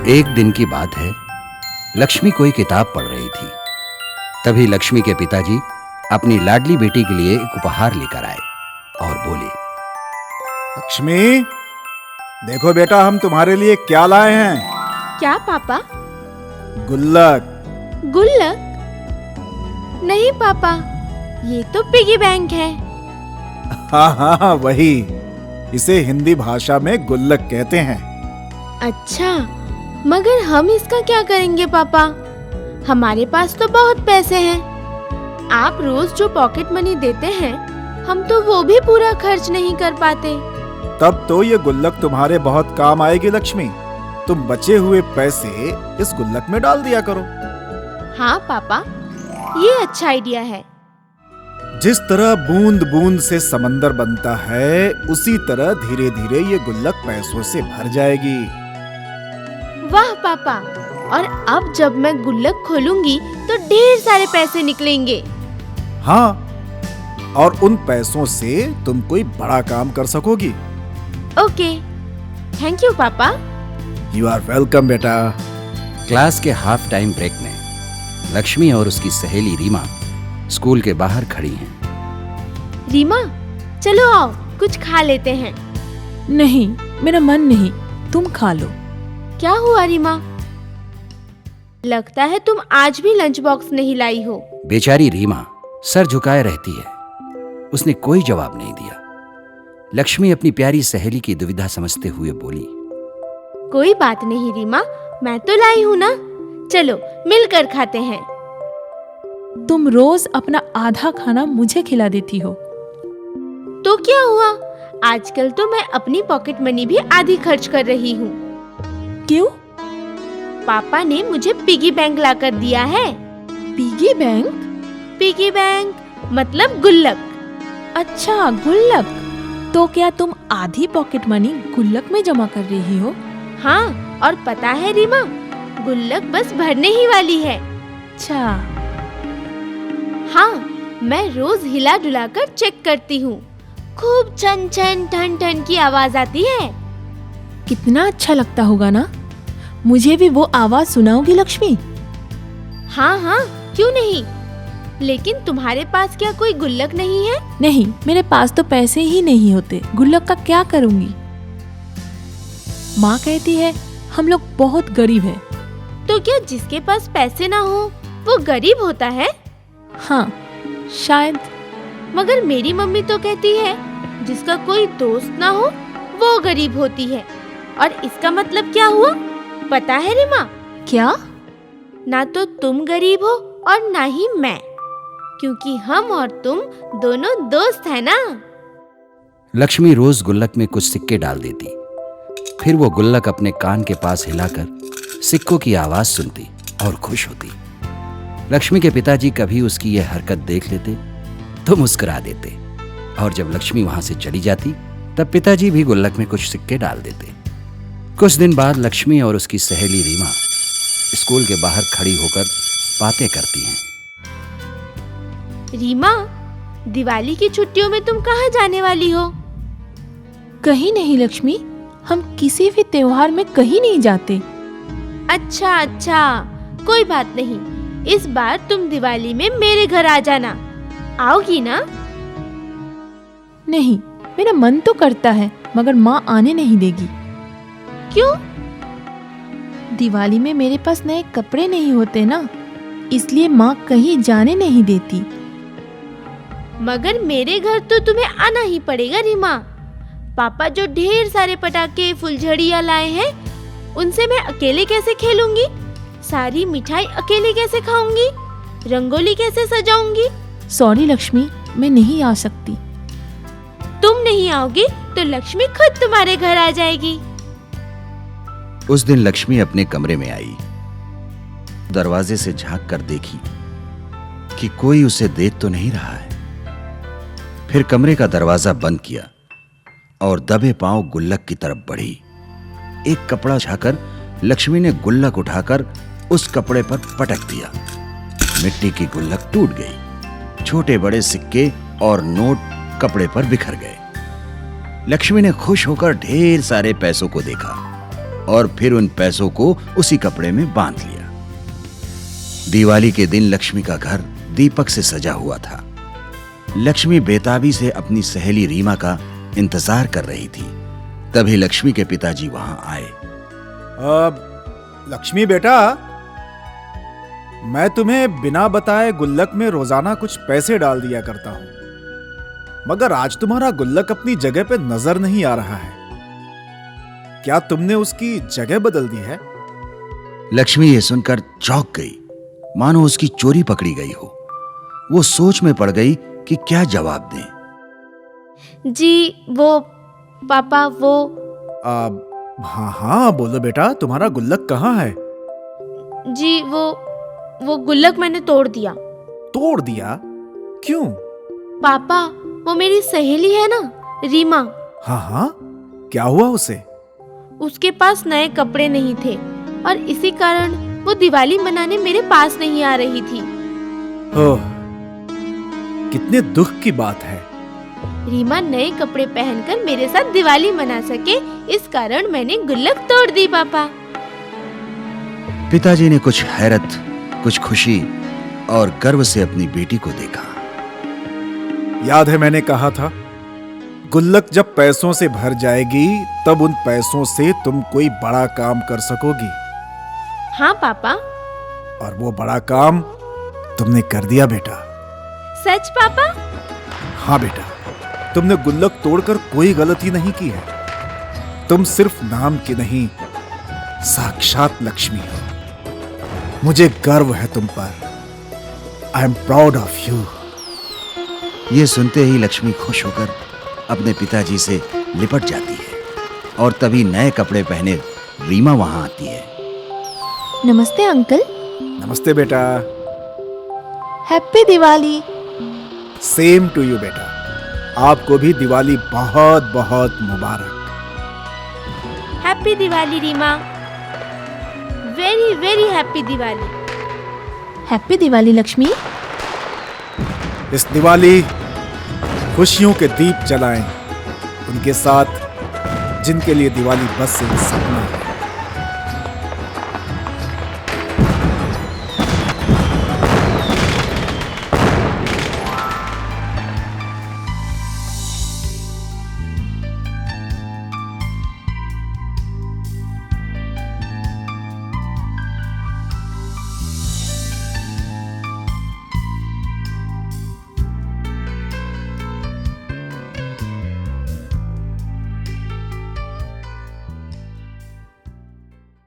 एक दिन की बात है, लक्ष्मी कोई किताब पढ़ रही थी। तभी लक्ष्मी के पिताजी अपनी लाडली बेटी के लिए एक उपहार लेकर आए और बोले, लक्ष्मी, देखो बेटा, हम तुम्हारे लिए क्या लाए हैं। क्या पापा? गुल्लक। गुल्लक? नहीं पापा, ये तो पिगी बैंक है। हाँ हाँ हाँ, वही। इसे हिंदी भाषा में गुल्लक कहते हैं। अच्छा, मगर हम इसका क्या करेंगे पापा? हमारे पास तो बहुत पैसे हैं। आप रोज जो पॉकेट मनी देते हैं, हम तो वो भी पूरा खर्च नहीं कर पाते। तब तो ये गुल्लक तुम्हारे बहुत काम आएगी लक्ष्मी। तुम बचे हुए पैसे इस गुल्लक में डाल दिया करो। हाँ पापा, ये अच्छा आइडिया है। जिस तरह बूंद बूंद से समंदर बनता है, उसी तरह धीरे धीरे ये गुल्लक पैसों से भर जाएगी। वाह पापा, और अब जब मैं गुल्लक खोलूंगी तो ढेर सारे पैसे निकलेंगे। हाँ, और उन पैसों से तुम कोई बड़ा काम कर सकोगी। ओके, थैंक यू पापा। यू आर वेलकम बेटा। क्लास के हाफ टाइम ब्रेक में लक्ष्मी और उसकी सहेली रीमा स्कूल के बाहर खड़ी हैं। रीमा, चलो आओ, कुछ खा लेते हैं। नहीं, मेरा मन नहीं, तुम खा लो। क्या हुआ रीमा? लगता है तुम आज भी लंच बॉक्स नहीं लाई हो। बेचारी रीमा सर झुकाए रहती है। उसने कोई जवाब नहीं दिया। लक्ष्मी अपनी प्यारी सहेली की दुविधा समझते हुए बोली, कोई बात नहीं रीमा, मैं तो लाई हूँ ना। चलो मिलकर खाते हैं। तुम रोज अपना आधा खाना मुझे खिला देती हो। तो क्या हुआ? आजकल तो मैं अपनी पॉकेट मनी भी आधी खर्च कर रही हूँ। क्यों? पापा ने मुझे पिगी बैंक लाकर दिया है। Piggy bank? पिगी बैंक मतलब गुल्लक। अच्छा, गुल्लक। तो क्या तुम आधी पॉकेट मनी गुल्लक में जमा कर रही हो? हाँ, और पता है रीमा, गुल्लक बस भरने ही वाली है। अच्छा। हाँ, मैं रोज हिला डुला कर चेक करती हूँ। खूब छन छन ठन ठन की आवाज आती है। कितना अच्छा लगता होगा ना। मुझे भी वो आवाज सुनाओगी लक्ष्मी? हाँ हाँ, क्यों नहीं। लेकिन तुम्हारे पास क्या कोई गुल्लक नहीं है? नहीं, मेरे पास तो पैसे ही नहीं होते। गुल्लक का क्या करूँगी? माँ कहती है हम लोग बहुत गरीब हैं। तो क्या जिसके पास पैसे ना हो वो गरीब होता है? हाँ, शायद। मगर मेरी मम्मी तो कहती है जिसका कोई दोस्त ना हो वो गरीब होती है। और इसका मतलब क्या हुआ पता है रीमा? क्या? ना तो तुम गरीब हो और ना ही मैं, क्योंकि हम और तुम दोनों दोस्त हैं ना। लक्ष्मी रोज गुल्लक में कुछ सिक्के डाल देती। फिर वो गुल्लक अपने कान के पास हिलाकर सिक्कों की आवाज सुनती और खुश होती। लक्ष्मी के पिताजी कभी उसकी यह हरकत देख लेते तो मुस्कुरा देते, और जब लक्ष्मी वहां से चली जाती तब पिताजी भी गुल्लक में कुछ सिक्के डाल देते। कुछ दिन बाद लक्ष्मी और उसकी सहेली रीमा स्कूल के बाहर खड़ी होकर बातें करती हैं। रीमा, दिवाली की छुट्टियों में तुम कहाँ जाने वाली हो? कहीं नहीं लक्ष्मी, हम किसी भी त्योहार में कहीं नहीं जाते। अच्छा अच्छा, कोई बात नहीं। इस बार तुम दिवाली में मेरे घर आ जाना। आओगी ना? नहीं, मेरा मन तो करता है, मगर माँ आने नहीं देगी। क्यों? दिवाली में मेरे पास नए कपड़े नहीं होते ना, इसलिए माँ कहीं जाने नहीं देती। मगर मेरे घर तो तुम्हें आना ही पड़ेगा रीमा। पापा जो ढेर सारे पटाखे फुलझड़ियाँ लाए हैं, उनसे मैं अकेले कैसे खेलूंगी? सारी मिठाई अकेले कैसे खाऊंगी? रंगोली कैसे सजाऊंगी? सॉरी लक्ष्मी, मैं नहीं आ सकती। तुम नहीं आओगी तो लक्ष्मी खुद तुम्हारे घर आ जाएगी। उस दिन लक्ष्मी अपने कमरे में आई। दरवाजे से झांक कर देखी कि कोई उसे देख तो नहीं रहा है। फिर कमरे का दरवाजा बंद किया और दबे पांव गुल्लक की तरफ बढ़ी। एक कपड़ा उठाकर लक्ष्मी ने गुल्लक उठाकर उस कपड़े पर पटक दिया। मिट्टी की गुल्लक टूट गई। छोटे बड़े सिक्के और नोट कपड़े पर बिखर गए। लक्ष्मी ने खुश होकर ढेर सारे पैसों को देखा। और फिर उन पैसों को उसी कपड़े में बांध लिया। दिवाली के दिन लक्ष्मी का घर दीपक से सजा हुआ था। लक्ष्मी बेताबी से अपनी सहेली रीमा का इंतजार कर रही थी। तभी लक्ष्मी के पिताजी वहां आए। लक्ष्मी बेटा, मैं तुम्हें बिना बताए गुल्लक में रोजाना कुछ पैसे डाल दिया करता हूं, मगर आज तुम्हारा गुल्लक अपनी जगह पे नजर नहीं आ रहा है। क्या तुमने उसकी जगह बदल दी है? लक्ष्मी ये सुनकर चौंक गई, मानो उसकी चोरी पकड़ी गई हो। वो सोच में पड़ गई कि क्या जवाब दें। जी वो पापा वो हाँ हाँ बोलो बेटा, तुम्हारा गुल्लक कहाँ है? जी वो गुल्लक मैंने तोड़ दिया। तोड़ दिया? क्यों? पापा वो मेरी सहेली है ना, रीमा। हाँ हाँ, क्या हुआ उसे? उसके पास नए कपड़े नहीं थे और इसी कारण वो दिवाली मनाने मेरे पास नहीं आ रही थी। ओह, कितने दुख की बात है। रीमा नए कपड़े पहनकर मेरे साथ दिवाली मना सके, इस कारण मैंने गुल्लक तोड़ दी पापा। पिताजी ने कुछ हैरत, कुछ खुशी और गर्व से अपनी बेटी को देखा। याद है मैंने कहा था, गुल्लक जब पैसों से भर जाएगी तब उन पैसों से तुम कोई बड़ा काम कर सकोगी। हाँ पापा। और वो बड़ा काम तुमने कर दिया बेटा। सच पापा? हाँ बेटा, तुमने गुल्लक तोड़कर कोई गलती नहीं की है। तुम सिर्फ नाम की नहीं, साक्षात लक्ष्मी हो। मुझे गर्व है तुम पर। I am proud of you. ये सुनते ही लक्ष्मी खुश होकर अपने पिताजी से लिपट जाती है और तभी नए कपड़े पहने रीमा वहां आती है। नमस्ते अंकल। नमस्ते बेटा। Happy Diwali. Same to you बेटा। आपको भी दिवाली बहुत बहुत मुबारक। Happy Diwali Rima. Very very happy Diwali. Happy Diwali Lakshmi. इस दिवाली खुशियों के दीप जलाएं उनके साथ जिनके लिए दिवाली बस एक सपना है।